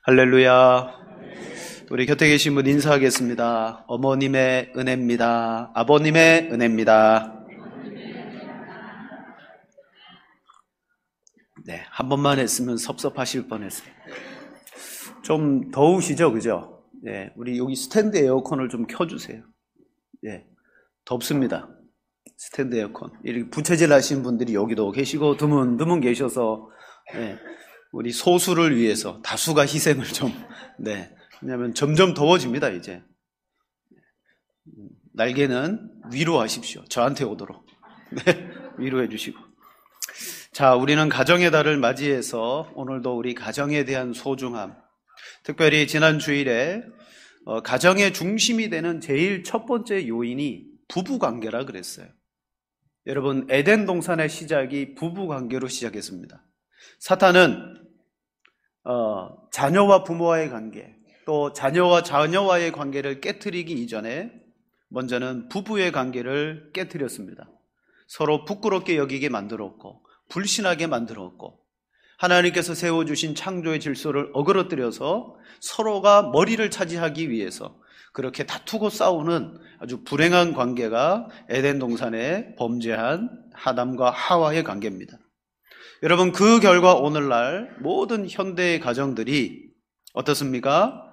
할렐루야. 우리 곁에 계신 분 인사하겠습니다. 어머님의 은혜입니다. 아버님의 은혜입니다. 네, 한 번만 했으면 섭섭하실 뻔했어요. 좀 더우시죠, 그죠? 네, 우리 여기 스탠드 에어컨을 좀 켜주세요. 네, 덥습니다. 스탠드 에어컨. 이렇게 부채질 하시는 분들이 여기도 계시고 드문 계셔서, 네, 우리 소수를 위해서 다수가 희생을 좀, 네. 왜냐하면 점점 더워집니다, 이제. 날개는 위로하십시오. 저한테 오도록. 네. 위로해 주시고. 자, 우리는 가정의 달을 맞이해서 오늘도 우리 가정에 대한 소중함, 특별히 지난 주일에 가정의 중심이 되는 제일 첫 번째 요인이 부부관계라 그랬어요. 여러분, 에덴 동산의 시작이 부부관계로 시작했습니다. 사탄은 자녀와 부모와의 관계, 또 자녀와 자녀와의 관계를 깨트리기 이전에 먼저는 부부의 관계를 깨트렸습니다. 서로 부끄럽게 여기게 만들었고 불신하게 만들었고 하나님께서 세워주신 창조의 질서를 어그러뜨려서 서로가 머리를 차지하기 위해서 그렇게 다투고 싸우는 아주 불행한 관계가 에덴 동산에 범죄한 아담과 하와의 관계입니다. 여러분, 그 결과 오늘날 모든 현대의 가정들이 어떻습니까?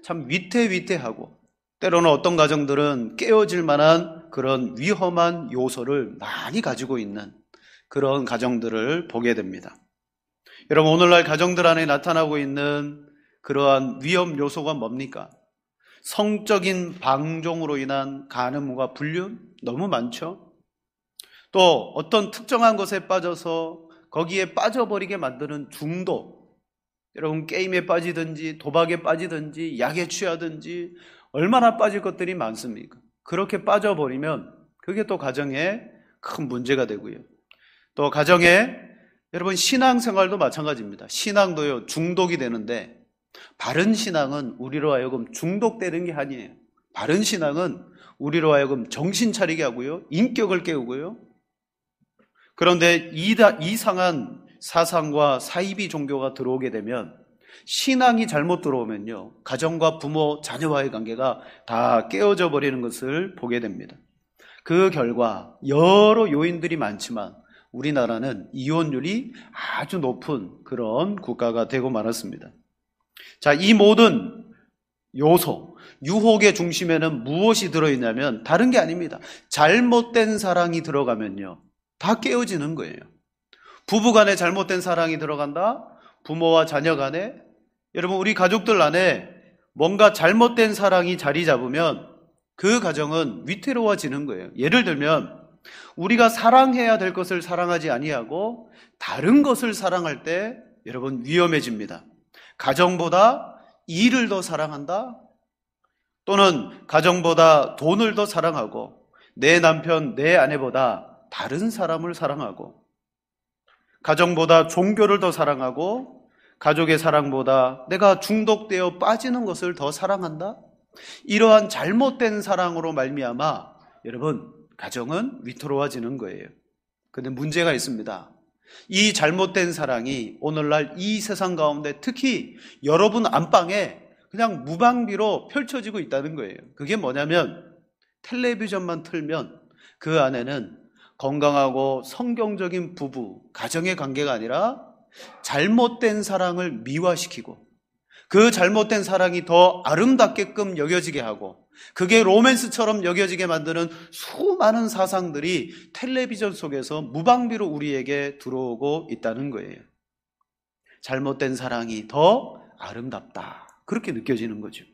참 위태위태하고 때로는 어떤 가정들은 깨어질 만한 그런 위험한 요소를 많이 가지고 있는 그런 가정들을 보게 됩니다. 여러분, 오늘날 가정들 안에 나타나고 있는 그러한 위험 요소가 뭡니까? 성적인 방종으로 인한 간음과 불륜 너무 많죠. 또 어떤 특정한 것에 빠져서 거기에 빠져버리게 만드는 중독. 여러분, 게임에 빠지든지 도박에 빠지든지 약에 취하든지 얼마나 빠질 것들이 많습니까? 그렇게 빠져버리면 그게 또 가정에 큰 문제가 되고요. 또 가정에 여러분 신앙생활도 마찬가지입니다. 신앙도요, 중독이 되는데 바른 신앙은 우리로 하여금 중독되는 게 아니에요. 바른 신앙은 우리로 하여금 정신 차리게 하고요, 인격을 깨우고요. 그런데 이상한 사상과 사이비 종교가 들어오게 되면, 신앙이 잘못 들어오면요, 가정과 부모, 자녀와의 관계가 다 깨어져 버리는 것을 보게 됩니다. 그 결과 여러 요인들이 많지만 우리나라는 이혼율이 아주 높은 그런 국가가 되고 말았습니다. 자, 이 모든 요소, 유혹의 중심에는 무엇이 들어있냐면 다른 게 아닙니다. 잘못된 사랑이 들어가면요, 다 깨어지는 거예요. 부부간에 잘못된 사랑이 들어간다. 부모와 자녀 간에, 여러분, 우리 가족들 안에 뭔가 잘못된 사랑이 자리 잡으면 그 가정은 위태로워지는 거예요. 예를 들면 우리가 사랑해야 될 것을 사랑하지 아니하고 다른 것을 사랑할 때 여러분 위험해집니다. 가정보다 일을 더 사랑한다. 또는 가정보다 돈을 더 사랑하고 내 남편, 내 아내보다 다른 사람을 사랑하고 가정보다 종교를 더 사랑하고 가족의 사랑보다 내가 중독되어 빠지는 것을 더 사랑한다. 이러한 잘못된 사랑으로 말미암아 여러분 가정은 위태로워지는 거예요. 그런데 문제가 있습니다. 이 잘못된 사랑이 오늘날 이 세상 가운데 특히 여러분 안방에 그냥 무방비로 펼쳐지고 있다는 거예요. 그게 뭐냐면 텔레비전만 틀면 그 안에는 건강하고 성경적인 부부, 가정의 관계가 아니라 잘못된 사랑을 미화시키고 그 잘못된 사랑이 더 아름답게끔 여겨지게 하고 그게 로맨스처럼 여겨지게 만드는 수많은 사상들이 텔레비전 속에서 무방비로 우리에게 들어오고 있다는 거예요. 잘못된 사랑이 더 아름답다, 그렇게 느껴지는 거죠.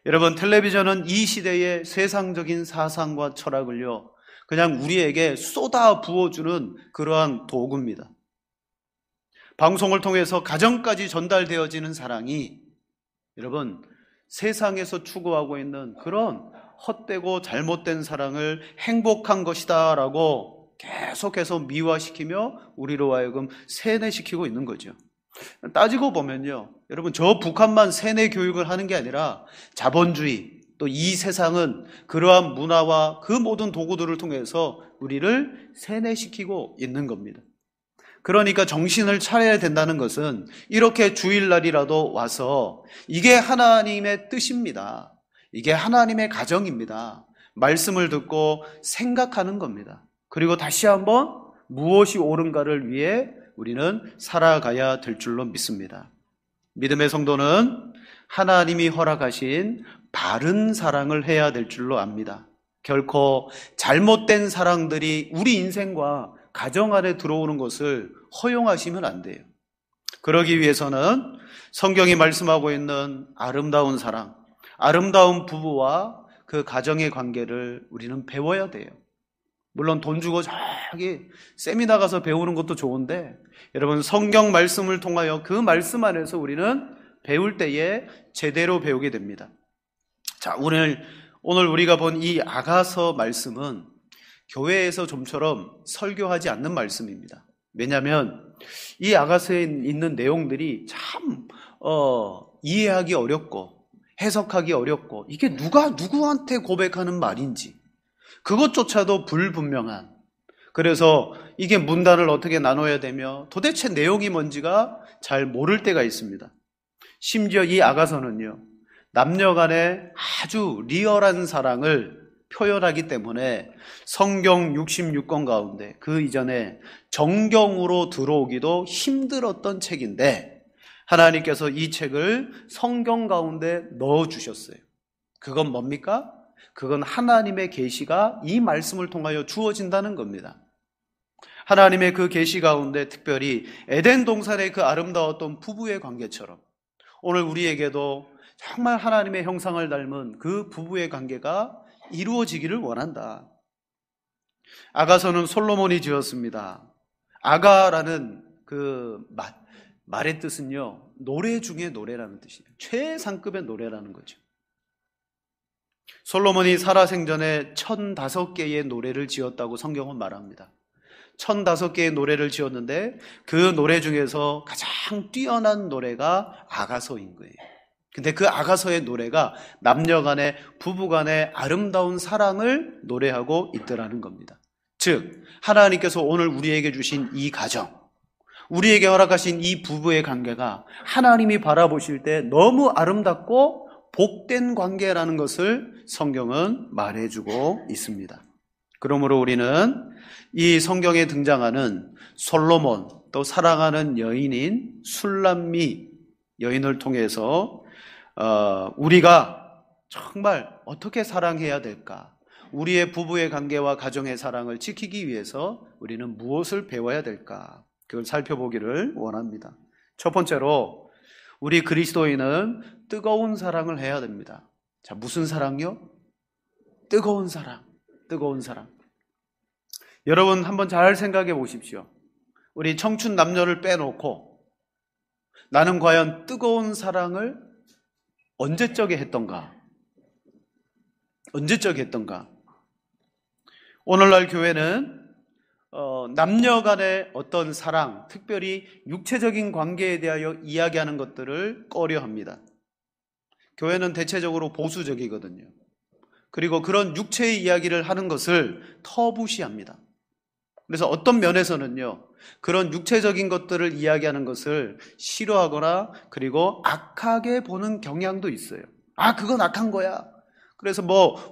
여러분, 텔레비전은 이 시대의 세상적인 사상과 철학을요 그냥 우리에게 쏟아 부어주는 그러한 도구입니다. 방송을 통해서 가정까지 전달되어지는 사랑이 여러분 세상에서 추구하고 있는 그런 헛되고 잘못된 사랑을 행복한 것이다 라고 계속해서 미화시키며 우리로 하여금 세뇌시키고 있는 거죠. 따지고 보면요, 여러분, 저 북한만 세뇌 교육을 하는 게 아니라 자본주의, 또 이 세상은 그러한 문화와 그 모든 도구들을 통해서 우리를 세뇌시키고 있는 겁니다. 그러니까 정신을 차려야 된다는 것은 이렇게 주일날이라도 와서 이게 하나님의 뜻입니다. 이게 하나님의 가정입니다. 말씀을 듣고 생각하는 겁니다. 그리고 다시 한번 무엇이 옳은가를 위해 우리는 살아가야 될 줄로 믿습니다. 믿음의 성도는 하나님이 허락하신 바른 사랑을 해야 될 줄로 압니다. 결코 잘못된 사랑들이 우리 인생과 가정 안에 들어오는 것을 허용하시면 안 돼요. 그러기 위해서는 성경이 말씀하고 있는 아름다운 사랑, 아름다운 부부와 그 가정의 관계를 우리는 배워야 돼요. 물론 돈 주고 저기 세미나 가서 배우는 것도 좋은데 여러분 성경 말씀을 통하여 그 말씀 안에서 우리는 배울 때에 제대로 배우게 됩니다. 자, 오늘 우리가 본 이 아가서 말씀은 교회에서 좀처럼 설교하지 않는 말씀입니다. 왜냐하면 이 아가서에 있는 내용들이 참 이해하기 어렵고 해석하기 어렵고 이게 누가 누구한테 고백하는 말인지 그것조차도 불분명한, 그래서 이게 문단을 어떻게 나눠야 되며 도대체 내용이 뭔지가 잘 모를 때가 있습니다. 심지어 이 아가서는요, 남녀 간의 아주 리얼한 사랑을 표현하기 때문에 성경 66권 가운데 그 이전에 정경으로 들어오기도 힘들었던 책인데 하나님께서 이 책을 성경 가운데 넣어주셨어요. 그건 뭡니까? 그건 하나님의 계시가 이 말씀을 통하여 주어진다는 겁니다. 하나님의 그 계시 가운데 특별히 에덴 동산의 그 아름다웠던 부부의 관계처럼 오늘 우리에게도 정말 하나님의 형상을 닮은 그 부부의 관계가 이루어지기를 원한다. 아가서는 솔로몬이 지었습니다. 아가라는 그 말의 뜻은요, 노래 중에 노래라는 뜻이에요. 최상급의 노래라는 거죠. 솔로몬이 살아생전에 1005개의 노래를 지었다고 성경은 말합니다. 1005개의 노래를 지었는데 그 노래 중에서 가장 뛰어난 노래가 아가서인 거예요. 근데 그 아가서의 노래가 남녀 간의 부부 간의 아름다운 사랑을 노래하고 있더라는 겁니다. 즉 하나님께서 오늘 우리에게 주신 이 가정, 우리에게 허락하신 이 부부의 관계가 하나님이 바라보실 때 너무 아름답고 복된 관계라는 것을 성경은 말해주고 있습니다. 그러므로 우리는 이 성경에 등장하는 솔로몬, 또 사랑하는 여인인 술람미 여인을 통해서 우리가 정말 어떻게 사랑해야 될까? 우리의 부부의 관계와 가정의 사랑을 지키기 위해서 우리는 무엇을 배워야 될까? 그걸 살펴보기를 원합니다. 첫 번째로 우리 그리스도인은 뜨거운 사랑을 해야 됩니다. 자, 무슨 사랑요? 뜨거운 사랑, 뜨거운 사랑. 여러분 한번 잘 생각해 보십시오. 우리 청춘 남녀를 빼놓고 나는 과연 뜨거운 사랑을 언제적에 했던가? 언제적에 했던가? 오늘날 교회는 남녀 간의 어떤 사랑, 특별히 육체적인 관계에 대하여 이야기하는 것들을 꺼려합니다. 교회는 대체적으로 보수적이거든요. 그리고 그런 육체의 이야기를 하는 것을 터부시합니다. 그래서 어떤 면에서는요, 그런 육체적인 것들을 이야기하는 것을 싫어하거나 그리고 악하게 보는 경향도 있어요. 아, 그건 악한 거야. 그래서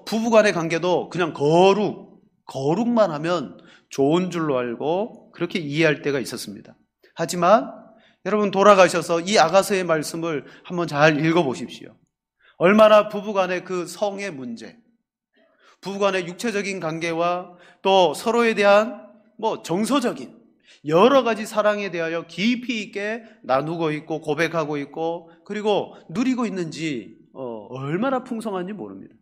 부부간의 관계도 그냥 거룩만 하면 좋은 줄로 알고 그렇게 이해할 때가 있었습니다. 하지만 여러분 돌아가셔서 이 아가서의 말씀을 한번 잘 읽어보십시오. 얼마나 부부간의 그 성의 문제, 부부간의 육체적인 관계와 또 서로에 대한 정서적인 여러 가지 사랑에 대하여 깊이 있게 나누고 있고 고백하고 있고 그리고 누리고 있는지 얼마나 풍성한지 모릅니다.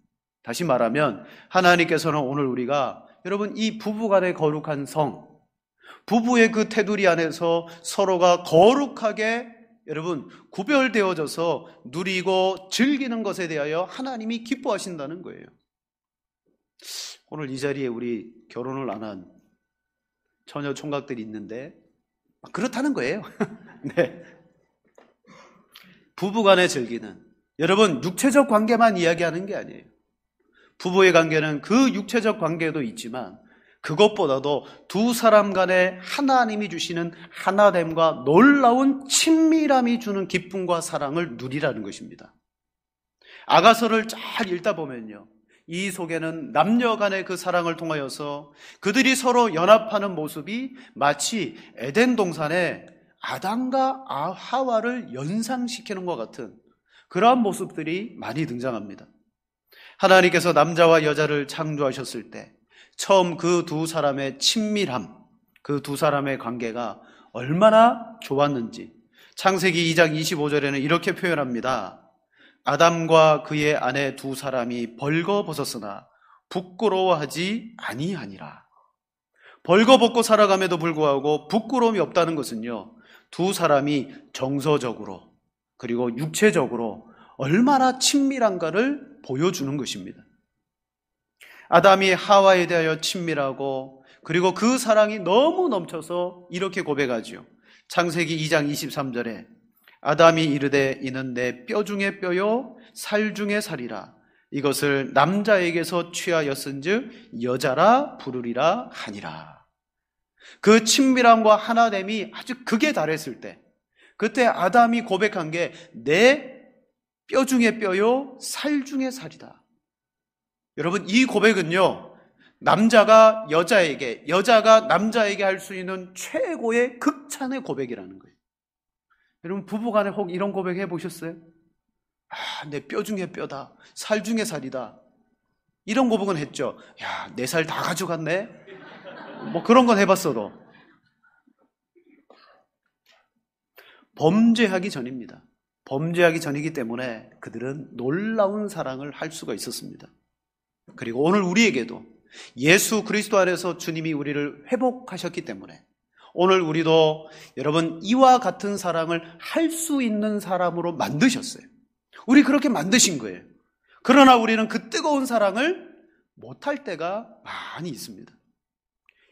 다시 말하면 하나님께서는 오늘 우리가 여러분 이 부부간의 거룩한 성, 부부의 그 테두리 안에서 서로가 거룩하게 여러분 구별되어져서 누리고 즐기는 것에 대하여 하나님이 기뻐하신다는 거예요. 오늘 이 자리에 우리 결혼을 안 한 처녀 총각들이 있는데 그렇다는 거예요. 네. 부부간에 즐기는, 여러분 육체적 관계만 이야기하는 게 아니에요. 부부의 관계는 그 육체적 관계도 있지만 그것보다도 두 사람 간에 하나님이 주시는 하나됨과 놀라운 친밀함이 주는 기쁨과 사랑을 누리라는 것입니다. 아가서를 잘 읽다 보면요, 이 속에는 남녀 간의 그 사랑을 통하여서 그들이 서로 연합하는 모습이 마치 에덴 동산에 아담과 하와를 연상시키는 것 같은 그러한 모습들이 많이 등장합니다. 하나님께서 남자와 여자를 창조하셨을 때 처음 그 두 사람의 친밀함, 그 두 사람의 관계가 얼마나 좋았는지 창세기 2장 25절에는 이렇게 표현합니다. 아담과 그의 아내 두 사람이 벌거벗었으나 부끄러워하지 아니하니라. 벌거벗고 살아감에도 불구하고 부끄러움이 없다는 것은요, 두 사람이 정서적으로 그리고 육체적으로 얼마나 친밀한가를 보여주는 것입니다. 아담이 하와에 대하여 친밀하고 그리고 그 사랑이 너무 넘쳐서 이렇게 고백하지요. 창세기 2장 23절에 아담이 이르되 이는 내 뼈 중에 뼈요 살 중에 살이라. 이것을 남자에게서 취하였은즉 여자라 부르리라 하니라. 그 친밀함과 하나됨이 아주 극에 달했을 때, 그때 아담이 고백한 게 내 뼈 중에 뼈요 살 중에 살이다. 여러분, 이 고백은요, 남자가 여자에게, 여자가 남자에게 할 수 있는 최고의 극찬의 고백이라는 거예요. 여러분, 부부간에 혹 이런 고백 해보셨어요? 아, 내 뼈 중에 뼈다, 살 중에 살이다, 이런 고백은 했죠. 야, 내 살 다 가져갔네, 뭐 그런 건 해봤어도. 범죄하기 전입니다. 범죄하기 전이기 때문에 그들은 놀라운 사랑을 할 수가 있었습니다. 그리고 오늘 우리에게도 예수 그리스도 안에서 주님이 우리를 회복하셨기 때문에 오늘 우리도 여러분 이와 같은 사랑을 할 수 있는 사람으로 만드셨어요. 우리 그렇게 만드신 거예요. 그러나 우리는 그 뜨거운 사랑을 못할 때가 많이 있습니다.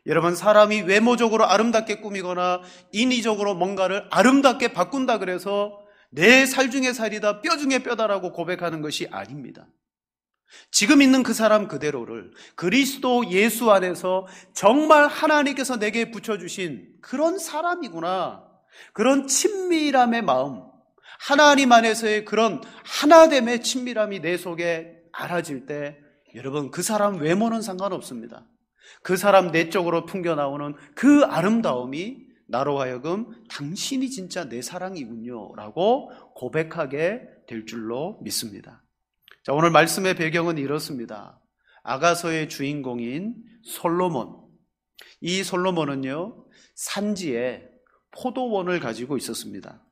여러분, 사람이 외모적으로 아름답게 꾸미거나 인위적으로 뭔가를 아름답게 바꾼다 그래서 내 살 중에 살이다, 뼈 중에 뼈다라고 고백하는 것이 아닙니다. 지금 있는 그 사람 그대로를 그리스도 예수 안에서 정말 하나님께서 내게 붙여주신 그런 사람이구나, 그런 친밀함의 마음, 하나님 안에서의 그런 하나됨의 친밀함이 내 속에 알아질 때 여러분, 그 사람 외모는 상관없습니다. 그 사람 내적으로 풍겨나오는 그 아름다움이 나로 하여금 당신이 진짜 내 사랑이군요 라고 고백하게 될 줄로 믿습니다. 자, 오늘 말씀의 배경은 이렇습니다. 아가서의 주인공인 솔로몬, 이 솔로몬은요 산지에 포도원을 가지고 있었습니다.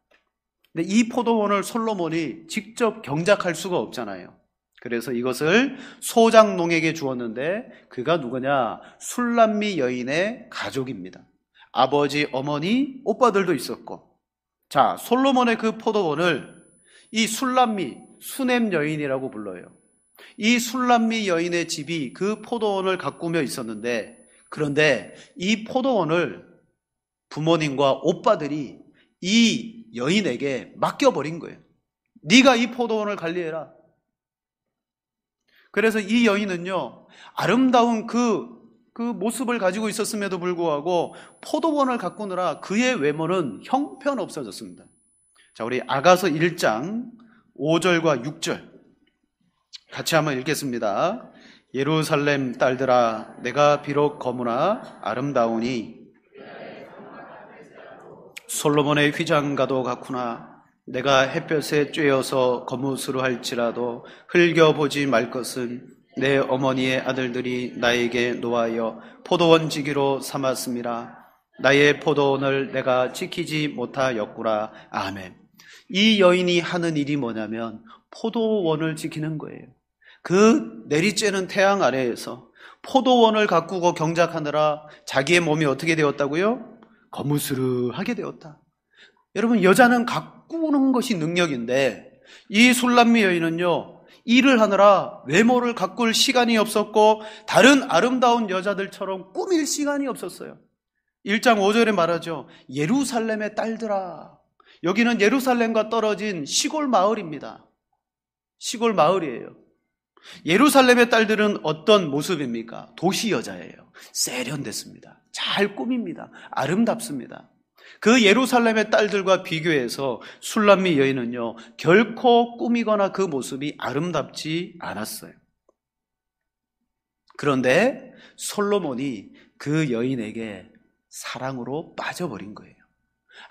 근데 이 포도원을 솔로몬이 직접 경작할 수가 없잖아요. 그래서 이것을 소장농에게 주었는데 그가 누구냐? 술람미 여인의 가족입니다. 아버지, 어머니, 오빠들도 있었고, 자, 솔로몬의 그 포도원을 이 술람미, 수넴 여인이라고 불러요. 이 술람미 여인의 집이 그 포도원을 가꾸며 있었는데, 그런데 이 포도원을 부모님과 오빠들이 이 여인에게 맡겨버린 거예요. 네가 이 포도원을 관리해라. 그래서 이 여인은요, 아름다운 그 모습을 가지고 있었음에도 불구하고 포도원을 가꾸느라 그의 외모는 형편없어졌습니다. 자, 우리 아가서 1장 5절과 6절 같이 한번 읽겠습니다. 예루살렘 딸들아, 내가 비록 거무나 아름다우니 솔로몬의 휘장과도 같구나. 내가 햇볕에 쬐어서 거무스로 할지라도 흘겨보지 말 것은 내 어머니의 아들들이 나에게 노하여 포도원 지기로 삼았음이라. 나의 포도원을 내가 지키지 못하였구나. 아멘. 이 여인이 하는 일이 뭐냐면 포도원을 지키는 거예요. 그 내리쬐는 태양 아래에서 포도원을 가꾸고 경작하느라 자기의 몸이 어떻게 되었다고요? 거무스르하게 되었다. 여러분, 여자는 가꾸는 것이 능력인데 이 술람미 여인은요, 일을 하느라 외모를 가꿀 시간이 없었고 다른 아름다운 여자들처럼 꾸밀 시간이 없었어요. 1장 5절에 말하죠. 예루살렘의 딸들아. 여기는 예루살렘과 떨어진 시골 마을입니다. 시골 마을이에요. 예루살렘의 딸들은 어떤 모습입니까? 도시 여자예요. 세련됐습니다. 잘 꾸밉니다. 아름답습니다. 그 예루살렘의 딸들과 비교해서 술람미 여인은요, 결코 꾸미거나 그 모습이 아름답지 않았어요. 그런데 솔로몬이 그 여인에게 사랑으로 빠져버린 거예요.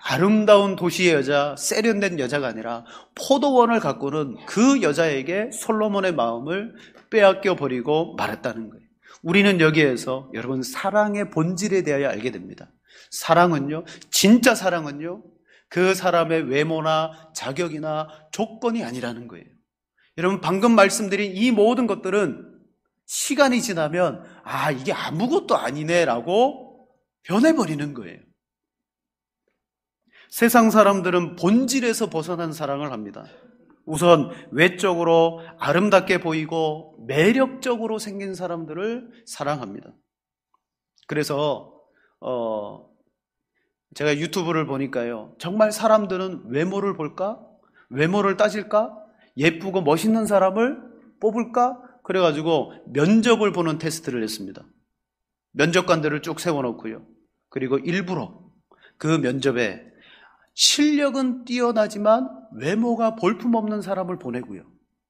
아름다운 도시의 여자, 세련된 여자가 아니라 포도원을 가꾸는 그 여자에게 솔로몬의 마음을 빼앗겨 버리고 말았다는 거예요. 우리는 여기에서 여러분 사랑의 본질에 대하여 알게 됩니다. 사랑은요, 진짜 사랑은요, 그 사람의 외모나 자격이나 조건이 아니라는 거예요. 여러분 방금 말씀드린 이 모든 것들은 시간이 지나면 이게 아무것도 아니네라고 변해버리는 거예요. 세상 사람들은 본질에서 벗어난 사랑을 합니다. 우선 외적으로 아름답게 보이고 매력적으로 생긴 사람들을 사랑합니다. 그래서 제가 유튜브를 보니까요, 정말 사람들은 외모를 볼까? 외모를 따질까? 예쁘고 멋있는 사람을 뽑을까? 그래가지고 면접을 보는 테스트를 했습니다. 면접관들을 쭉 세워놓고요. 그리고 일부러 그 면접에 실력은 뛰어나지만 외모가 볼품없는 사람을 보내고요.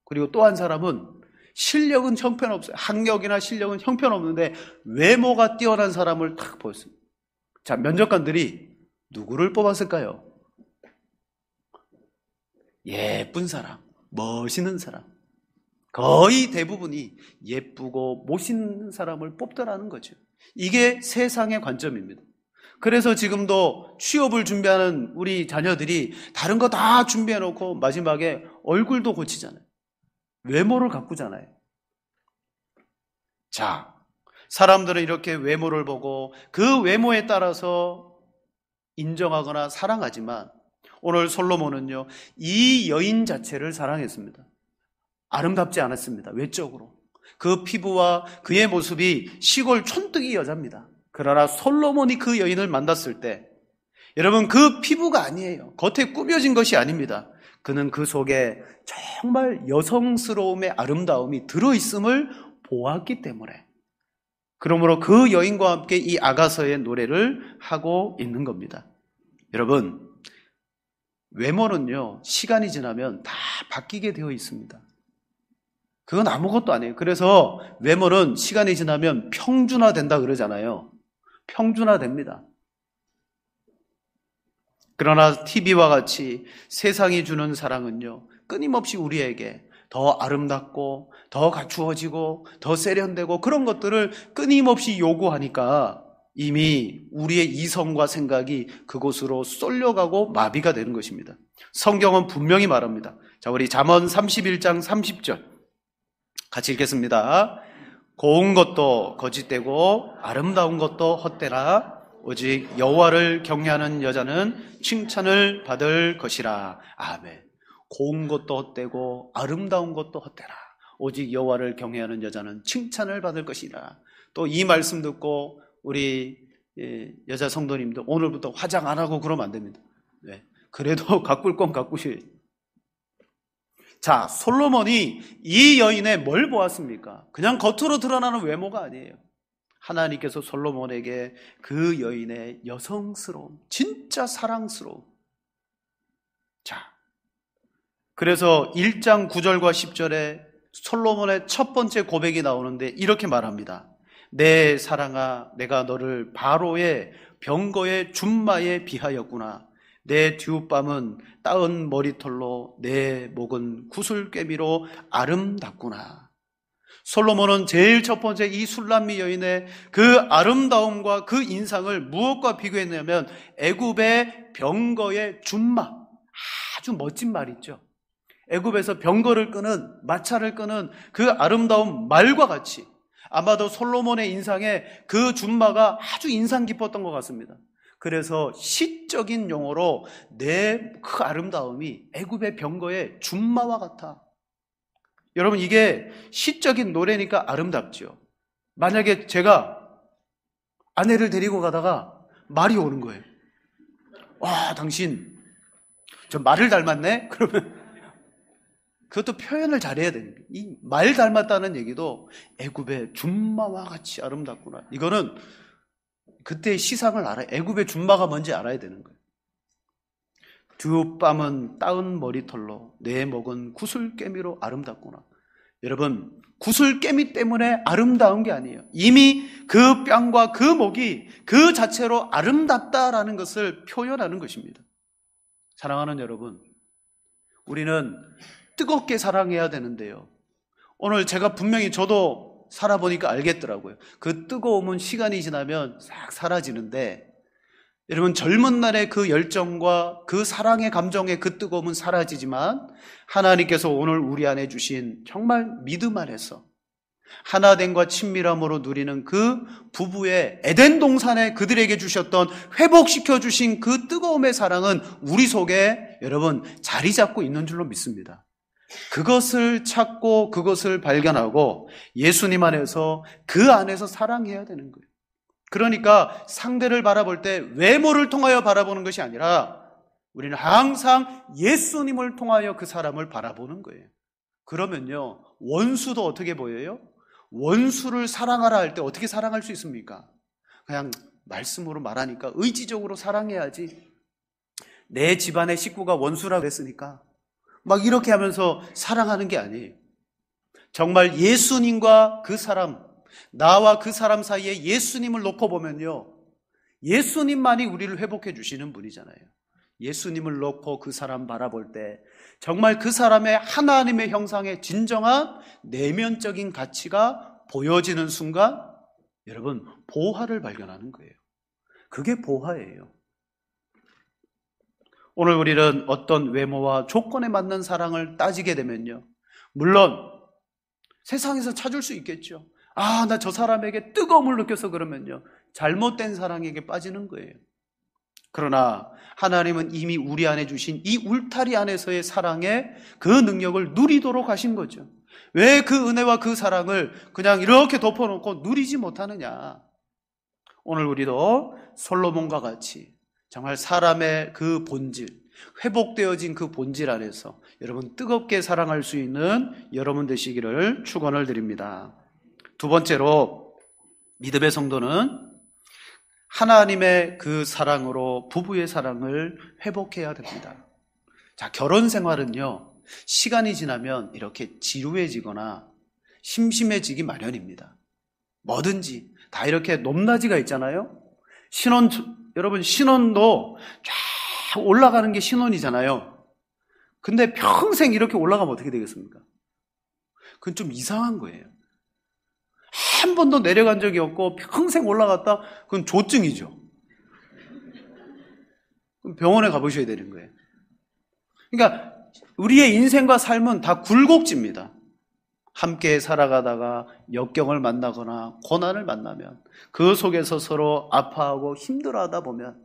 그리고 또 한 사람은 실력은 형편없어요. 학력이나 실력은 형편없는데 외모가 뛰어난 사람을 탁 보였습니다. 자, 면접관들이 누구를 뽑았을까요? 예쁜 사람, 멋있는 사람. 거의 대부분이 예쁘고 멋있는 사람을 뽑더라는 거죠. 이게 세상의 관점입니다. 그래서 지금도 취업을 준비하는 우리 자녀들이 다른 거 다 준비해놓고 마지막에 얼굴도 고치잖아요. 외모를 가꾸잖아요. 자, 사람들은 이렇게 외모를 보고 그 외모에 따라서 인정하거나 사랑하지만 오늘 솔로몬은요, 이 여인 자체를 사랑했습니다. 아름답지 않았습니다. 외적으로. 그 피부와 그의 모습이 시골 촌뜨기 여자입니다. 그러나 솔로몬이 그 여인을 만났을 때 여러분 그 피부가 아니에요. 겉에 꾸며진 것이 아닙니다. 그는 그 속에 정말 여성스러움의 아름다움이 들어있음을 보았기 때문에 그러므로 그 여인과 함께 이 아가서의 노래를 하고 있는 겁니다. 여러분 외모는요 시간이 지나면 다 바뀌게 되어 있습니다. 그건 아무것도 아니에요. 그래서 외모는 시간이 지나면 평준화된다 그러잖아요. 평준화됩니다. 그러나 TV와 같이 세상이 주는 사랑은요 끊임없이 우리에게 더 아름답고 더 갖추어지고 더 세련되고 그런 것들을 끊임없이 요구하니까 이미 우리의 이성과 생각이 그곳으로 쏠려가고 마비가 되는 것입니다. 성경은 분명히 말합니다. 자, 우리 잠언 31장 30절 같이 읽겠습니다. 고운 것도 거짓되고 아름다운 것도 헛되라. 오직 여호와를 경외하는 여자는 칭찬을 받을 것이라. 아멘. 고운 것도 헛되고 아름다운 것도 헛되라. 오직 여호와를 경외하는 여자는 칭찬을 받을 것이라. 또 이 말씀 듣고 우리 여자 성도님들 오늘부터 화장 안 하고 그러면 안 됩니다. 네. 그래도 가꿀 건 가꾸셔야죠. 자, 솔로몬이 이 여인의 뭘 보았습니까? 그냥 겉으로 드러나는 외모가 아니에요. 하나님께서 솔로몬에게 그 여인의 여성스러움, 진짜 사랑스러움. 자, 그래서 1장 9절과 10절에 솔로몬의 첫 번째 고백이 나오는데 이렇게 말합니다. 내 사랑아, 내가 너를 바로의 병거의 준마에 비하였구나. 내 듀밤은 따은 머리털로 내 목은 구슬꿰미로 아름답구나. 솔로몬은 제일 첫 번째 이 술람미 여인의 그 아름다움과 그 인상을 무엇과 비교했냐면 애굽의 병거의 준마. 아주 멋진 말 있죠. 애굽에서 병거를 끄는 마차를 끄는 그 아름다운 말과 같이 아마도 솔로몬의 인상에 그 준마가 아주 인상 깊었던 것 같습니다. 그래서 시적인 용어로 내 그 아름다움이 애굽의 병거의 준마와 같아. 여러분 이게 시적인 노래니까 아름답죠. 만약에 제가 아내를 데리고 가다가 말이 오는 거예요. 와, 당신 저 말을 닮았네? 그러면 그것도 표현을 잘해야 되는 거예요. 이 말 닮았다는 얘기도 애굽의 준마와 같이 아름답구나. 이거는 그때의 시상을 알아야, 애굽의 준마가 뭔지 알아야 되는 거예요. 두 뺨은 따은 머리털로 내 목은 구슬깨미로 아름답구나. 여러분, 구슬깨미 때문에 아름다운 게 아니에요. 이미 그 뺨과 그 목이 그 자체로 아름답다라는 것을 표현하는 것입니다. 사랑하는 여러분, 우리는 뜨겁게 사랑해야 되는데요. 오늘 제가 분명히 저도 살아보니까 알겠더라고요. 그 뜨거움은 시간이 지나면 싹 사라지는데, 여러분, 젊은 날의 그 열정과 그 사랑의 감정의 그 뜨거움은 사라지지만 하나님께서 오늘 우리 안에 주신 정말 믿음 안에서 하나됨과 친밀함으로 누리는 그 부부의 에덴 동산에 그들에게 주셨던, 회복시켜 주신 그 뜨거움의 사랑은 우리 속에 여러분 자리 잡고 있는 줄로 믿습니다. 그것을 찾고 그것을 발견하고 예수님 안에서 그 안에서 사랑해야 되는 거예요. 그러니까 상대를 바라볼 때 외모를 통하여 바라보는 것이 아니라 우리는 항상 예수님을 통하여 그 사람을 바라보는 거예요. 그러면요, 원수도 어떻게 보여요? 원수를 사랑하라 할 때 어떻게 사랑할 수 있습니까? 그냥 말씀으로 말하니까 의지적으로 사랑해야지. 내 집안의 식구가 원수라고 했으니까 막 이렇게 하면서 사랑하는 게 아니에요. 정말 예수님과 그 사람, 나와 그 사람 사이에 예수님을 놓고 보면요, 예수님만이 우리를 회복해 주시는 분이잖아요. 예수님을 놓고 그 사람 바라볼 때 정말 그 사람의 하나님의 형상의 진정한 내면적인 가치가 보여지는 순간 여러분 보화를 발견하는 거예요. 그게 보화예요. 오늘 우리는 어떤 외모와 조건에 맞는 사랑을 따지게 되면요, 물론 세상에서 찾을 수 있겠죠. 아, 나 저 사람에게 뜨거움을 느껴서 그러면요, 잘못된 사랑에게 빠지는 거예요. 그러나 하나님은 이미 우리 안에 주신 이 울타리 안에서의 사랑의 그 능력을 누리도록 하신 거죠. 왜 그 은혜와 그 사랑을 그냥 이렇게 덮어놓고 누리지 못하느냐. 오늘 우리도 솔로몬과 같이 정말 사람의 그 본질, 회복되어진 그 본질 안에서 여러분 뜨겁게 사랑할 수 있는 여러분 되시기를 축원을 드립니다. 두 번째로, 믿음의 성도는 하나님의 그 사랑으로 부부의 사랑을 회복해야 됩니다. 자, 결혼 생활은요, 시간이 지나면 이렇게 지루해지거나 심심해지기 마련입니다. 뭐든지 다 이렇게 높낮이가 있잖아요. 여러분 신혼도 쫙 올라가는 게 신혼이잖아요. 근데 평생 이렇게 올라가면 어떻게 되겠습니까? 그건 좀 이상한 거예요. 한 번도 내려간 적이 없고 평생 올라갔다? 그건 조증이죠. 그럼 병원에 가보셔야 되는 거예요. 그러니까 우리의 인생과 삶은 다 굴곡집니다. 함께 살아가다가 역경을 만나거나 고난을 만나면 그 속에서 서로 아파하고 힘들어하다 보면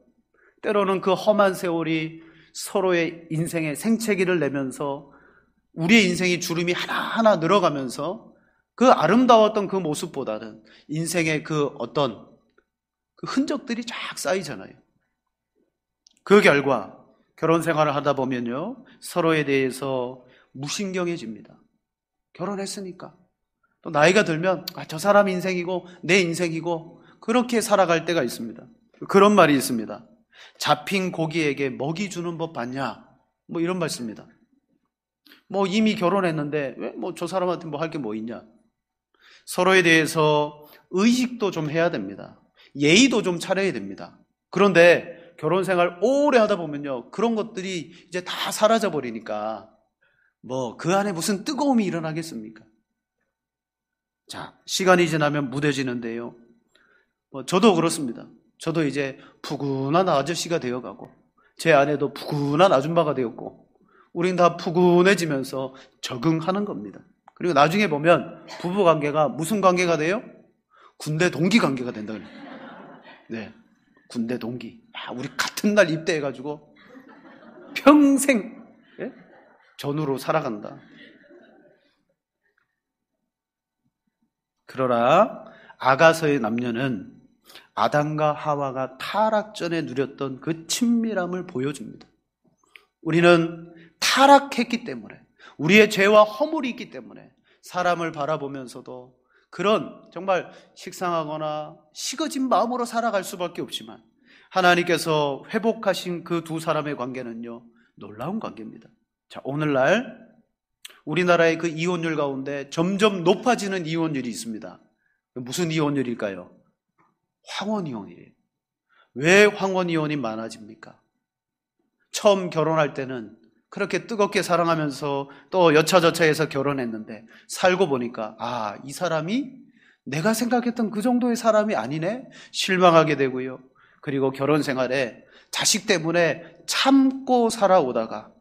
때로는 그 험한 세월이 서로의 인생에 생채기를 내면서 우리의 인생이 주름이 하나하나 늘어가면서 그 아름다웠던 그 모습보다는 인생의 그 어떤 그 흔적들이 쫙 쌓이잖아요. 그 결과 결혼 생활을 하다 보면요, 서로에 대해서 무신경해집니다. 결혼했으니까. 또 나이가 들면 저 사람 인생이고 내 인생이고 그렇게 살아갈 때가 있습니다. 그런 말이 있습니다. 잡힌 고기에게 먹이 주는 법 봤냐? 뭐 이런 말씀입니다. 뭐 이미 결혼했는데 왜 뭐 저 사람한테 뭐 할 게 뭐 있냐? 서로에 대해서 의식도 좀 해야 됩니다. 예의도 좀 차려야 됩니다. 그런데 결혼 생활 오래 하다 보면요, 그런 것들이 이제 다 사라져 버리니까 뭐 그 안에 무슨 뜨거움이 일어나겠습니까? 자, 시간이 지나면 무뎌지는데요. 저도 그렇습니다. 저도 이제 푸근한 아저씨가 되어가고 제 아내도 푸근한 아줌마가 되었고 우린 다 푸근해지면서 적응하는 겁니다. 그리고 나중에 보면 부부관계가 무슨 관계가 돼요? 군대 동기 관계가 된다. 네, 군대 동기. 우리 같은 날 입대해가지고 평생 전우로 살아간다. 그러나 아가서의 남녀는 아담과 하와가 타락 전에 누렸던 그 친밀함을 보여줍니다. 우리는 타락했기 때문에, 우리의 죄와 허물이 있기 때문에 사람을 바라보면서도 그런 정말 식상하거나 식어진 마음으로 살아갈 수밖에 없지만 하나님께서 회복하신 그 두 사람의 관계는요, 놀라운 관계입니다. 자, 오늘날 우리나라의 그 이혼율 가운데 점점 높아지는 이혼율이 있습니다. 무슨 이혼율일까요? 황혼이혼이에요. 왜 황혼이혼이 많아집니까? 처음 결혼할 때는 그렇게 뜨겁게 사랑하면서 또 여차저차해서 결혼했는데 살고 보니까 이 사람이 내가 생각했던 그 정도의 사람이 아니네? 실망하게 되고요. 그리고 결혼 생활에 자식 때문에 참고 살아오다가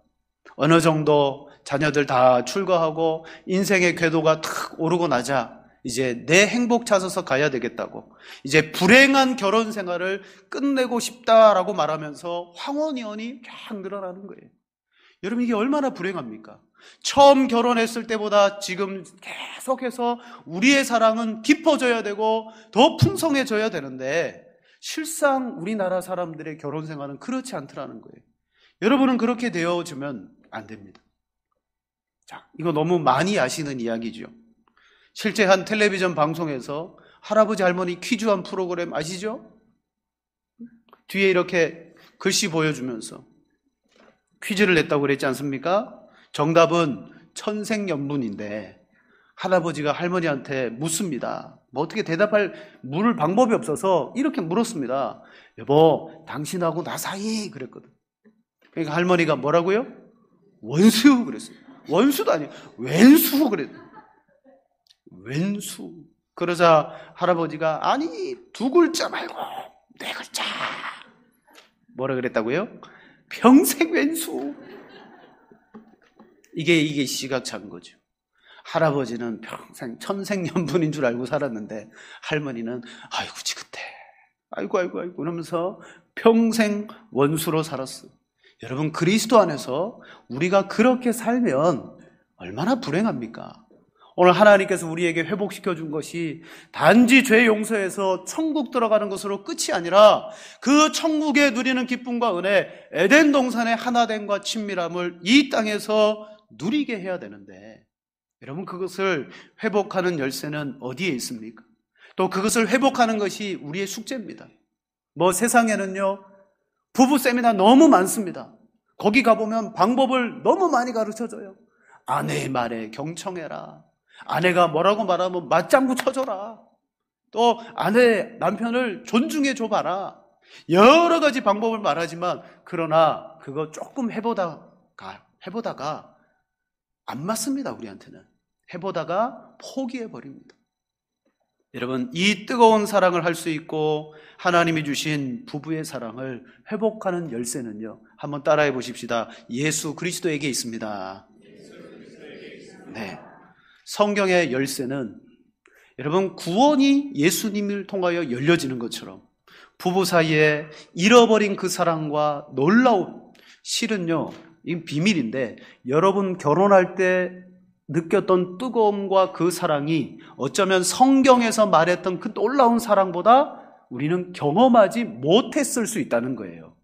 어느 정도 자녀들 다 출가하고 인생의 궤도가 탁 오르고 나자 이제 내 행복 찾아서 가야 되겠다고 이제 불행한 결혼 생활을 끝내고 싶다라고 말하면서 황혼이혼이 쫙 늘어나는 거예요. 여러분, 이게 얼마나 불행합니까? 처음 결혼했을 때보다 지금 계속해서 우리의 사랑은 깊어져야 되고 더 풍성해져야 되는데 실상 우리나라 사람들의 결혼 생활은 그렇지 않더라는 거예요. 여러분은 그렇게 되어주면 안 됩니다. 자, 이거 너무 많이 아시는 이야기죠. 실제 한 텔레비전 방송에서 할아버지 할머니 퀴즈한 프로그램 아시죠? 뒤에 이렇게 글씨 보여주면서 퀴즈를 냈다고 그랬지 않습니까? 정답은 천생연분인데 할아버지가 할머니한테 묻습니다. 뭐 어떻게 물을 방법이 없어서 이렇게 물었습니다. 여보, 당신하고 나 사이 그랬거든. 그러니까 할머니가 뭐라고요? 원수 그랬어요. 원수도 아니에요. 왼수 그랬어요. 왼수. 그러자 할아버지가 아니 두 글자 말고 네 글자. 뭐라 그랬다고요? 평생 왼수. 이게 시각차인 거죠. 할아버지는 평생 천생연분인 줄 알고 살았는데 할머니는 아이고 지긋해. 아이고 그러면서 평생 원수로 살았어요. 여러분, 그리스도 안에서 우리가 그렇게 살면 얼마나 불행합니까? 오늘 하나님께서 우리에게 회복시켜 준 것이 단지 죄 용서해서 천국 들어가는 것으로 끝이 아니라 그 천국에 누리는 기쁨과 은혜, 에덴 동산의 하나됨과 친밀함을 이 땅에서 누리게 해야 되는데 여러분, 그것을 회복하는 열쇠는 어디에 있습니까? 또 그것을 회복하는 것이 우리의 숙제입니다. 세상에는요 부부 세미나 너무 많습니다. 거기 가보면 방법을 너무 많이 가르쳐줘요. 아내의 말에 경청해라. 아내가 뭐라고 말하면 맞장구 쳐줘라. 또 남편을 존중해 줘봐라. 여러 가지 방법을 말하지만 그러나 그거 조금 해보다가 안 맞습니다. 우리한테는. 해보다가 포기해버립니다. 여러분, 이 뜨거운 사랑을 할 수 있고 하나님이 주신 부부의 사랑을 회복하는 열쇠는요, 한번 따라해 보십시다. 예수 그리스도에게 있습니다. 네, 성경의 열쇠는 여러분 구원이 예수님을 통하여 열려지는 것처럼 부부 사이에 잃어버린 그 사랑과 놀라운, 실은요 이 비밀인데 여러분 결혼할 때 느꼈던 뜨거움과 그 사랑이 어쩌면 성경에서 말했던 그 놀라운 사랑보다 우리는 경험하지 못했을 수 있다는 거예요.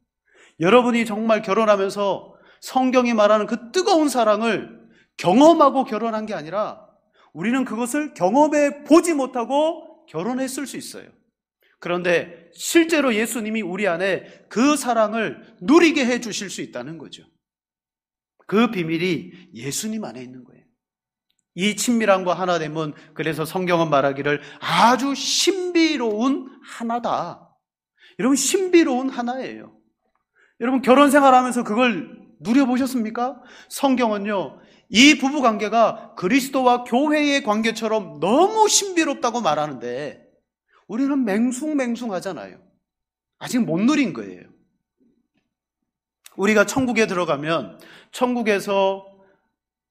여러분이 정말 결혼하면서 성경이 말하는 그 뜨거운 사랑을 경험하고 결혼한 게 아니라 우리는 그것을 경험해 보지 못하고 결혼했을 수 있어요. 그런데 실제로 예수님이 우리 안에 그 사랑을 누리게 해 주실 수 있다는 거죠. 그 비밀이 예수님 안에 있는 거예요. 이 친밀함과 하나됨은 그래서 성경은 말하기를 아주 신비로운 하나다. 여러분, 신비로운 하나예요. 여러분, 결혼 생활하면서 그걸 누려보셨습니까? 성경은요 이 부부관계가 그리스도와 교회의 관계처럼 너무 신비롭다고 말하는데 우리는 맹숭맹숭하잖아요. 아직 못 누린 거예요. 우리가 천국에 들어가면 천국에서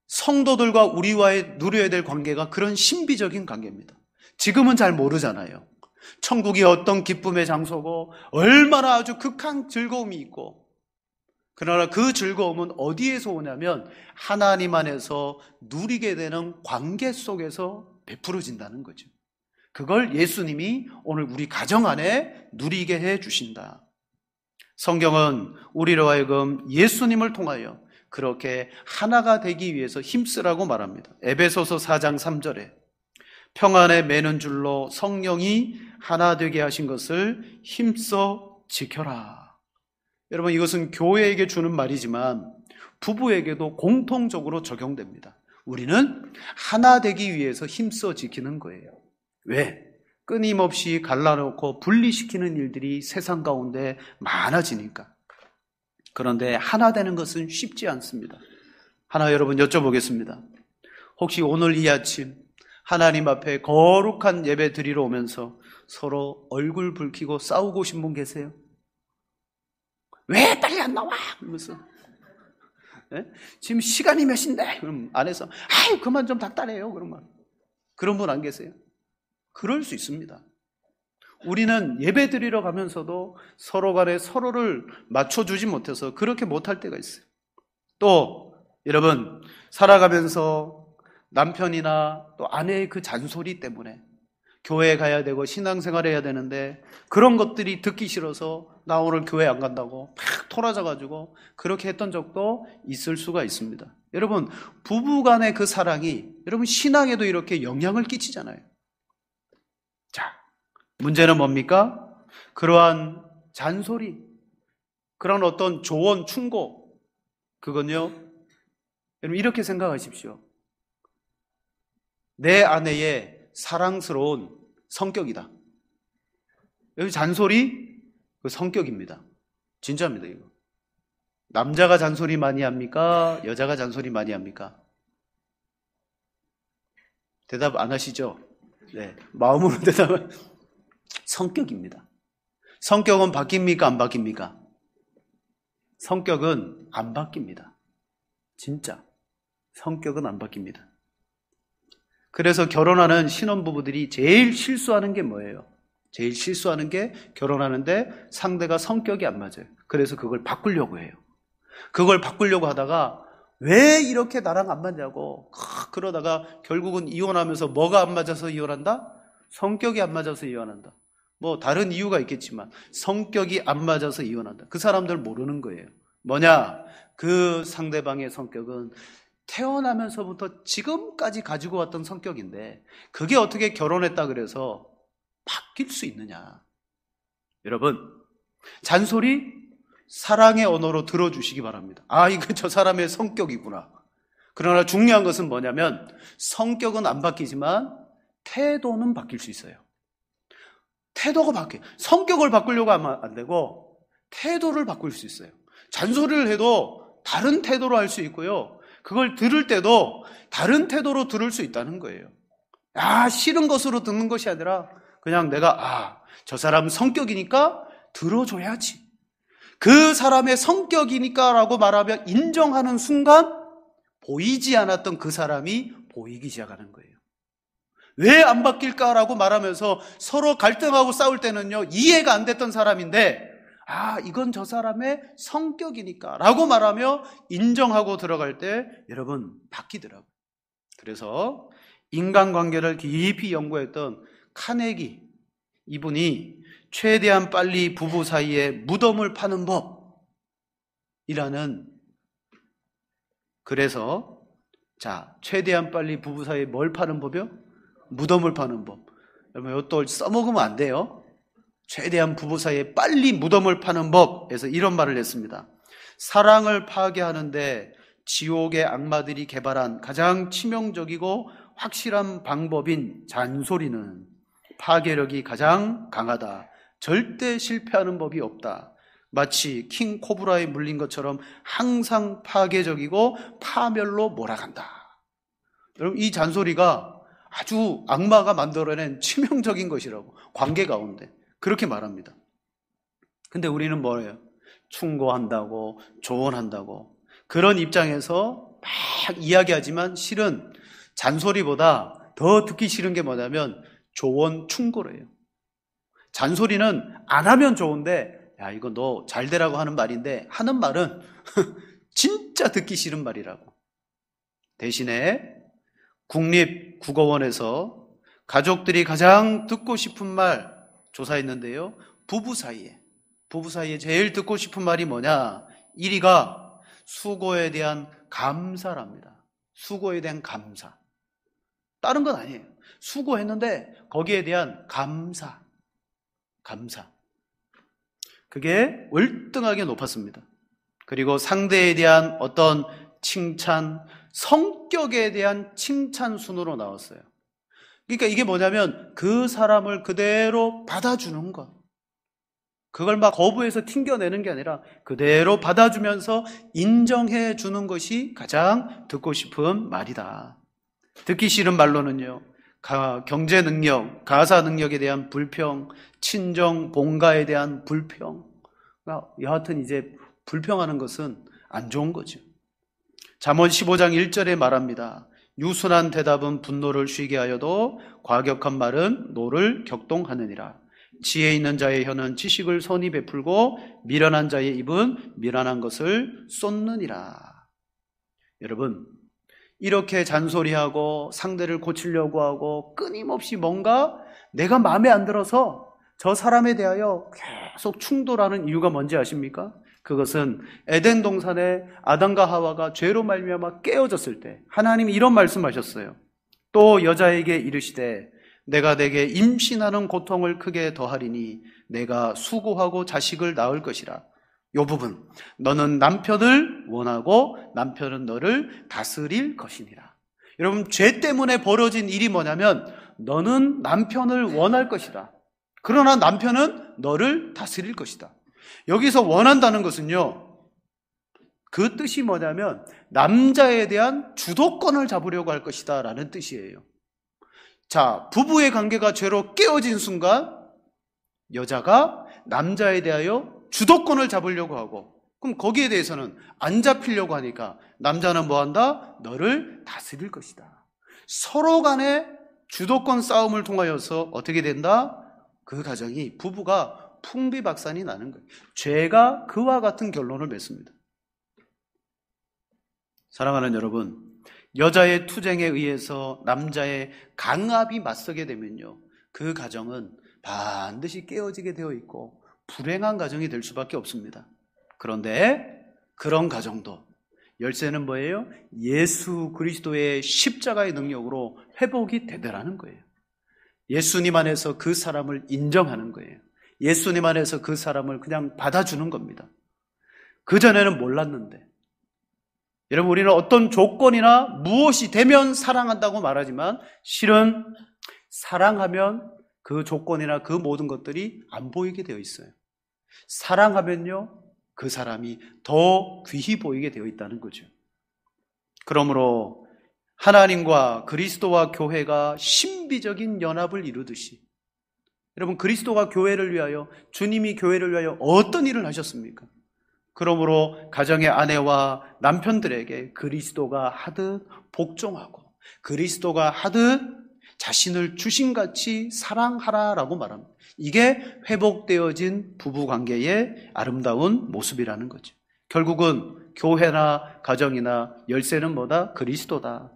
성도들과 우리와의 누려야 될 관계가 그런 신비적인 관계입니다. 지금은 잘 모르잖아요. 천국이 어떤 기쁨의 장소고 얼마나 아주 극한 즐거움이 있고, 그러나 그 즐거움은 어디에서 오냐면 하나님 안에서 누리게 되는 관계 속에서 베풀어진다는 거죠. 그걸 예수님이 오늘 우리 가정 안에 누리게 해 주신다. 성경은 우리로 하여금 예수님을 통하여 그렇게 하나가 되기 위해서 힘쓰라고 말합니다. 에베소서 4장 3절에 평안에 매는 줄로 성령이 하나 되게 하신 것을 힘써 지켜라. 여러분, 이것은 교회에게 주는 말이지만 부부에게도 공통적으로 적용됩니다. 우리는 하나 되기 위해서 힘써 지키는 거예요. 왜? 끊임없이 갈라놓고 분리시키는 일들이 세상 가운데 많아지니까. 그런데 하나 되는 것은 쉽지 않습니다. 하나 여러분 여쭤보겠습니다. 혹시 오늘 이 아침 하나님 앞에 거룩한 예배 드리러 오면서 서로 얼굴 붉히고 싸우고 오신 분 계세요? 왜 빨리 안 나와? 그러면서 네? 지금 시간이 몇인데? 그럼 안에서 아유 그만 좀 닥달해요. 그러면 그런 분 안 계세요? 그럴 수 있습니다. 우리는 예배 드리러 가면서도 서로 간에 서로를 맞춰주지 못해서 그렇게 못할 때가 있어요. 또 여러분 살아가면서 남편이나 또 아내의 그 잔소리 때문에 교회에 가야 되고 신앙생활 해야 되는데 그런 것들이 듣기 싫어서 나 오늘 교회 안 간다고 팍 토라져가지고 그렇게 했던 적도 있을 수가 있습니다. 여러분 부부 간의 그 사랑이 여러분 신앙에도 이렇게 영향을 끼치잖아요. 자, 문제는 뭡니까? 그러한 잔소리, 그런 어떤 조언, 충고, 그건요, 여러분 이렇게 생각하십시오. 내 아내의 사랑스러운 성격이다. 여기 잔소리, 그 성격입니다. 진짜입니다, 이거. 남자가 잔소리 많이 합니까? 여자가 잔소리 많이 합니까? 대답 안 하시죠? 네, 마음으로 대답은 성격입니다. 성격은 바뀝니까? 안 바뀝니까? 성격은 안 바뀝니다. 진짜 성격은 안 바뀝니다. 그래서 결혼하는 신혼부부들이 제일 실수하는 게 뭐예요? 제일 실수하는 게 결혼하는데 상대가 성격이 안 맞아요. 그래서 그걸 바꾸려고 해요. 그걸 바꾸려고 하다가 왜 이렇게 나랑 안 맞냐고 그러다가 결국은 이혼하면서 뭐가 안 맞아서 이혼한다? 성격이 안 맞아서 이혼한다. 뭐 다른 이유가 있겠지만 성격이 안 맞아서 이혼한다. 그 사람들 모르는 거예요. 뭐냐? 그 상대방의 성격은 태어나면서부터 지금까지 가지고 왔던 성격인데 그게 어떻게 결혼했다 그래서 바뀔 수 있느냐? 여러분, 잔소리 사랑의 언어로 들어주시기 바랍니다. 아, 이거 저 사람의 성격이구나. 그러나 중요한 것은 뭐냐면 성격은 안 바뀌지만 태도는 바뀔 수 있어요. 태도가 바뀌어요. 성격을 바꾸려고 하면 안 되고 태도를 바꿀 수 있어요. 잔소리를 해도 다른 태도로 할 수 있고요. 그걸 들을 때도 다른 태도로 들을 수 있다는 거예요. 싫은 것으로 듣는 것이 아니라 그냥 내가 저 사람 성격이니까 들어줘야지. 그 사람의 성격이니까 라고 말하면 인정하는 순간 보이지 않았던 그 사람이 보이기 시작하는 거예요. 왜 안 바뀔까라고 말하면서 서로 갈등하고 싸울 때는요, 이해가 안 됐던 사람인데 이건 저 사람의 성격이니까 라고 말하며 인정하고 들어갈 때 여러분 바뀌더라고요. 그래서 인간관계를 깊이 연구했던 카네기, 이분이 최대한 빨리 부부 사이에 무덤을 파는 법이라는, 그래서 최대한 빨리 부부 사이에 뭘 파는 법이요? 무덤을 파는 법. 여러분 이것도 써먹으면 안 돼요. 최대한 부부 사이에 빨리 무덤을 파는 법에서 이런 말을 했습니다. 사랑을 파괴하는데 지옥의 악마들이 개발한 가장 치명적이고 확실한 방법인 잔소리는 파괴력이 가장 강하다. 절대 실패하는 법이 없다. 마치 킹 코브라에 물린 것처럼 항상 파괴적이고 파멸로 몰아간다. 여러분 이 잔소리가 아주 악마가 만들어낸 치명적인 것이라고, 관계 가운데 그렇게 말합니다. 근데 우리는 뭐예요? 충고한다고, 조언한다고 그런 입장에서 막 이야기하지만 실은 잔소리보다 더 듣기 싫은 게 뭐냐면 조언, 충고래요. 잔소리는 안 하면 좋은데 이거 너 잘 되라고 하는 말인데 하는 말은 진짜 듣기 싫은 말이라고. 대신에 국립국어원에서 가족들이 가장 듣고 싶은 말 조사했는데요. 부부 사이에 제일 듣고 싶은 말이 뭐냐? 1위가 수고에 대한 감사랍니다. 수고에 대한 감사. 다른 건 아니에요. 수고했는데 거기에 대한 감사. 그게 월등하게 높았습니다. 그리고 상대에 대한 어떤 칭찬, 성격에 대한 칭찬 순으로 나왔어요. 그러니까 이게 뭐냐면 그 사람을 그대로 받아주는 것. 그걸 막 거부해서 튕겨내는 게 아니라 그대로 받아주면서 인정해 주는 것이 가장 듣고 싶은 말이다. 듣기 싫은 말로는요, 경제 능력, 가사 능력에 대한 불평, 친정, 본가에 대한 불평. 여하튼 이제 불평하는 것은 안 좋은 거죠. 잠언 15장 1절에 말합니다. 유순한 대답은 분노를 쉬게 하여도 과격한 말은 노를 격동하느니라. 지혜 있는 자의 혀는 지식을 선히 베풀고 미련한 자의 입은 미련한 것을 쏟느니라. 여러분, 이렇게 잔소리하고 상대를 고치려고 하고 끊임없이 뭔가 내가 마음에 안 들어서 저 사람에 대하여 계속 충돌하는 이유가 뭔지 아십니까? 그것은 에덴 동산에 아담과 하와가 죄로 말미암아 깨어졌을 때 하나님이 이런 말씀하셨어요. 또 여자에게 이르시되 내가 내게 임신하는 고통을 크게 더하리니 내가 수고하고 자식을 낳을 것이라. 이 부분, 너는 남편을 원하고 남편은 너를 다스릴 것이니라. 여러분, 죄 때문에 벌어진 일이 뭐냐면 너는 남편을 원할 것이다. 그러나 남편은 너를 다스릴 것이다. 여기서 원한다는 것은요, 그 뜻이 뭐냐면 남자에 대한 주도권을 잡으려고 할 것이다 라는 뜻이에요. 자, 부부의 관계가 죄로 깨어진 순간 여자가 남자에 대하여 주도권을 잡으려고 하고, 그럼 거기에 대해서는 안 잡히려고 하니까 남자는 뭐 한다? 너를 다스릴 것이다. 서로 간에 주도권 싸움을 통하여서 어떻게 된다? 그 가정이, 부부가 풍비박산이 나는 거예요. 죄가 그와 같은 결론을 맺습니다. 사랑하는 여러분, 여자의 투쟁에 의해서 남자의 강압이 맞서게 되면요, 그 가정은 반드시 깨어지게 되어 있고 불행한 가정이 될 수밖에 없습니다. 그런데 그런 가정도 열쇠는 뭐예요? 예수 그리스도의 십자가의 능력으로 회복이 되더라는 거예요. 예수님 안에서 그 사람을 인정하는 거예요. 예수님 안에서 그 사람을 그냥 받아주는 겁니다. 그전에는 몰랐는데, 여러분, 우리는 어떤 조건이나 무엇이 되면 사랑한다고 말하지만 실은 사랑하면 그 조건이나 그 모든 것들이 안 보이게 되어 있어요. 사랑하면요, 그 사람이 더 귀히 보이게 되어 있다는 거죠. 그러므로 하나님과 그리스도와 교회가 신비적인 연합을 이루듯이, 여러분, 그리스도가 교회를 위하여, 주님이 교회를 위하여 어떤 일을 하셨습니까? 그러므로 가정의 아내와 남편들에게 그리스도가 하듯 복종하고 그리스도가 하듯 자신을 주신같이 사랑하라라고 말합니다. 이게 회복되어진 부부관계의 아름다운 모습이라는 거죠. 결국은 교회나 가정이나 열쇠는 뭐다? 그리스도다.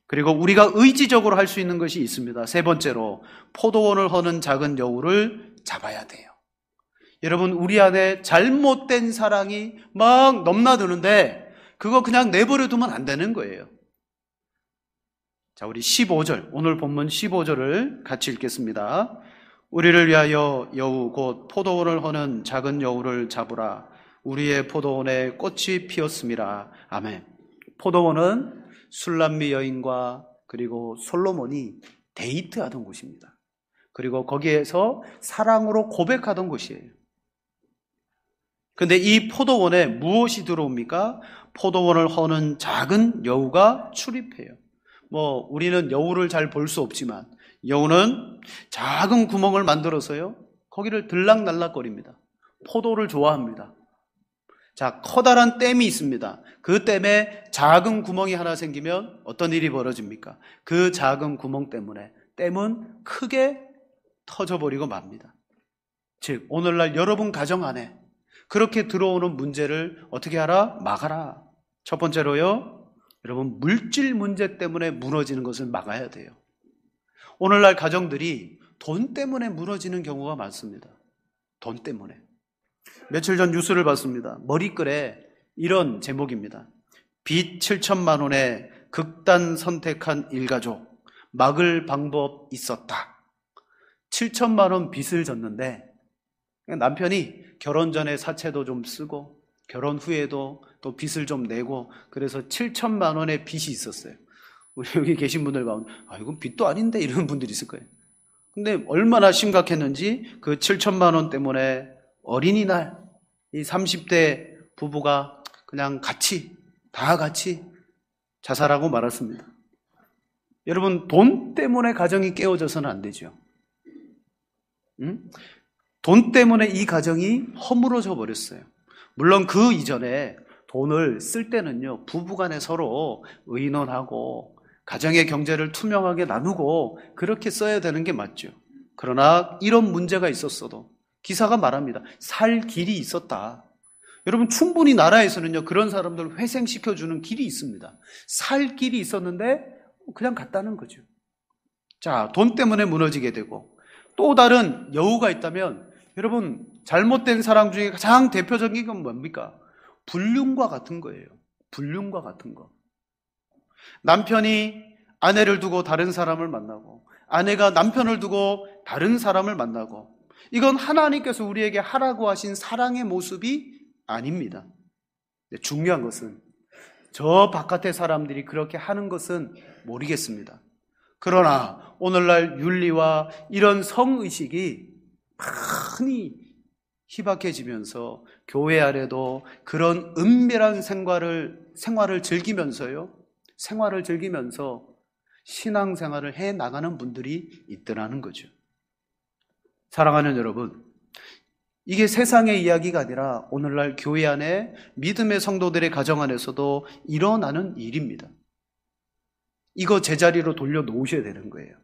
그리고 우리가 의지적으로 할 수 있는 것이 있습니다. 세 번째로, 포도원을 허는 작은 여우를 잡아야 돼요. 여러분, 우리 안에 잘못된 사랑이 막 넘나드는데 그거 그냥 내버려 두면 안 되는 거예요. 자, 우리 15절, 오늘 본문 15절을 같이 읽겠습니다. 우리를 위하여 여우 곧 포도원을 허는 작은 여우를 잡으라. 우리의 포도원에 꽃이 피었음이라. 아멘. 포도원은 술람미 여인과 그리고 솔로몬이 데이트하던 곳입니다. 그리고 거기에서 사랑으로 고백하던 곳이에요. 근데 이 포도원에 무엇이 들어옵니까? 포도원을 허는 작은 여우가 출입해요. 우리는 여우를 잘 볼 수 없지만 여우는 작은 구멍을 만들어서요, 거기를 들락날락거립니다. 포도를 좋아합니다. 자, 커다란 댐이 있습니다. 그 댐에 작은 구멍이 하나 생기면 어떤 일이 벌어집니까? 그 작은 구멍 때문에 댐은 크게 터져버리고 맙니다. 즉, 오늘날 여러분 가정 안에 그렇게 들어오는 문제를 어떻게 하라? 막아라. 첫 번째로요, 여러분, 물질 문제 때문에 무너지는 것을 막아야 돼요. 오늘날 가정들이 돈 때문에 무너지는 경우가 많습니다. 돈 때문에. 며칠 전 뉴스를 봤습니다. 머리글에 이런 제목입니다. 빚 7천만 원에 극단 선택한 일가족, 막을 방법 있었다. 7천만 원 빚을 졌는데 남편이 결혼 전에 사채도 좀 쓰고 결혼 후에도 또 빚을 좀 내고 그래서 7천만 원의 빚이 있었어요. 우리 여기 계신 분들 가운데 이건 빚도 아닌데 이런 분들이 있을 거예요. 근데 얼마나 심각했는지 그 7천만 원 때문에 어린이날 이 30대 부부가 그냥 다 같이 자살하고 말았습니다. 여러분, 돈 때문에 가정이 깨어져서는 안 되죠. 돈 때문에 이 가정이 허물어져 버렸어요. 물론 그 이전에 돈을 쓸 때는요, 부부간에 서로 의논하고 가정의 경제를 투명하게 나누고 그렇게 써야 되는 게 맞죠. 그러나 이런 문제가 있었어도 기사가 말합니다. 살 길이 있었다. 여러분, 충분히 나라에서는요, 그런 사람들 회생시켜주는 길이 있습니다. 살 길이 있었는데 그냥 갔다는 거죠. 자, 돈 때문에 무너지게 되고 또 다른 여우가 있다면 여러분, 잘못된 사랑 중에 가장 대표적인 건 뭡니까? 불륜과 같은 거예요. 불륜과 같은 거. 남편이 아내를 두고 다른 사람을 만나고 아내가 남편을 두고 다른 사람을 만나고 이건 하나님께서 우리에게 하라고 하신 사랑의 모습이 아닙니다. 중요한 것은 저 바깥의 사람들이 그렇게 하는 것은 모르겠습니다. 그러나 오늘날 윤리와 이런 성의식이 많이 희박해지면서 교회 안에도 그런 은밀한 생활을 즐기면서 신앙생활을 해 나가는 분들이 있더라는 거죠. 사랑하는 여러분, 이게 세상의 이야기가 아니라 오늘날 교회 안에 믿음의 성도들의 가정 안에서도 일어나는 일입니다. 이거 제자리로 돌려놓으셔야 되는 거예요.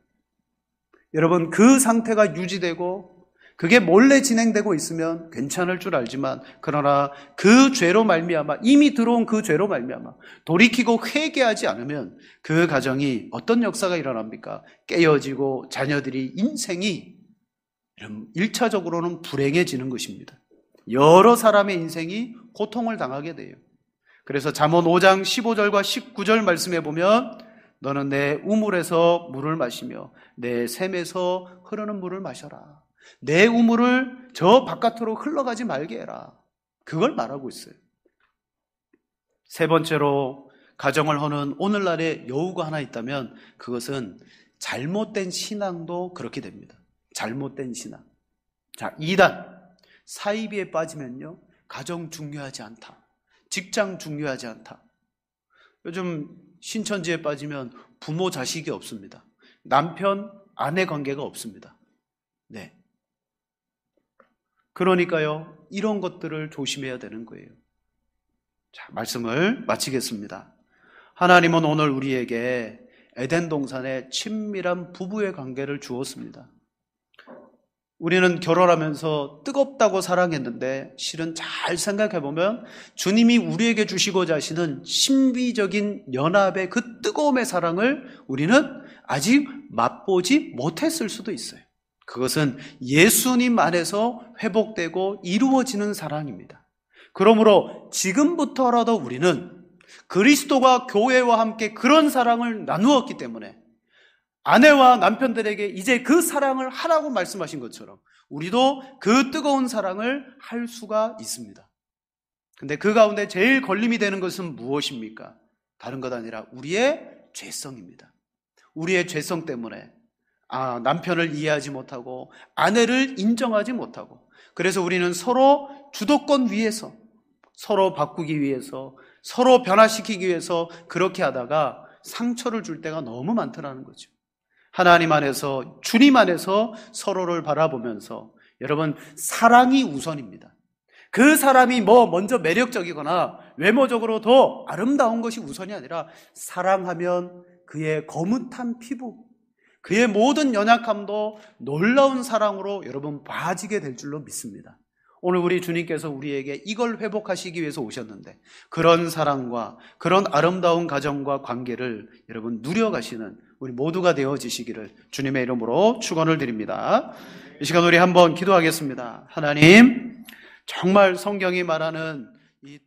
여러분, 그 상태가 유지되고 그게 몰래 진행되고 있으면 괜찮을 줄 알지만 그러나 그 죄로 말미암아 이미 들어온 그 죄로 말미암아 돌이키고 회개하지 않으면 그 가정이 어떤 역사가 일어납니까? 깨어지고 자녀들이 인생이 1차적으로는 불행해지는 것입니다. 여러 사람의 인생이 고통을 당하게 돼요. 그래서 잠언 5장 15절과 19절 말씀해 보면 너는 내 우물에서 물을 마시며 내 샘에서 흐르는 물을 마셔라. 내 우물을 저 바깥으로 흘러가지 말게 해라. 그걸 말하고 있어요. 세 번째로 가정을 허는 오늘날의 여우가 하나 있다면 그것은 잘못된 신앙도 그렇게 됩니다. 잘못된 신앙. 자, 2단. 사이비에 빠지면요, 가정 중요하지 않다. 직장 중요하지 않다. 요즘 신천지에 빠지면 부모 자식이 없습니다. 남편 아내 관계가 없습니다. 네. 그러니까요, 이런 것들을 조심해야 되는 거예요. 자, 말씀을 마치겠습니다. 하나님은 오늘 우리에게 에덴 동산에 친밀한 부부의 관계를 주었습니다. 우리는 결혼하면서 뜨겁다고 사랑했는데 실은 잘 생각해보면 주님이 우리에게 주시고자 하시는 신비적인 연합의 그 뜨거움의 사랑을 우리는 아직 맛보지 못했을 수도 있어요. 그것은 예수님 안에서 회복되고 이루어지는 사랑입니다. 그러므로 지금부터라도 우리는 그리스도가 교회와 함께 그런 사랑을 나누었기 때문에 아내와 남편들에게 이제 그 사랑을 하라고 말씀하신 것처럼 우리도 그 뜨거운 사랑을 할 수가 있습니다. 근데 그 가운데 제일 걸림이 되는 것은 무엇입니까? 다른 것 아니라 우리의 죄성입니다. 우리의 죄성 때문에 남편을 이해하지 못하고 아내를 인정하지 못하고 그래서 우리는 서로 주도권 위에서 서로 바꾸기 위해서 서로 변화시키기 위해서 그렇게 하다가 상처를 줄 때가 너무 많더라는 거죠. 하나님 안에서 주님 안에서 서로를 바라보면서 여러분 사랑이 우선입니다. 그 사람이 먼저 매력적이거나 외모적으로 더 아름다운 것이 우선이 아니라 사랑하면 그의 거뭇한 피부 그의 모든 연약함도 놀라운 사랑으로 여러분 봐지게 될 줄로 믿습니다. 오늘 우리 주님께서 우리에게 이걸 회복하시기 위해서 오셨는데 그런 사랑과 그런 아름다운 가정과 관계를 여러분 누려가시는 우리 모두가 되어지시기를 주님의 이름으로 축원을 드립니다. 이 시간 우리 한번 기도하겠습니다. 하나님, 정말 성경이 말하는 이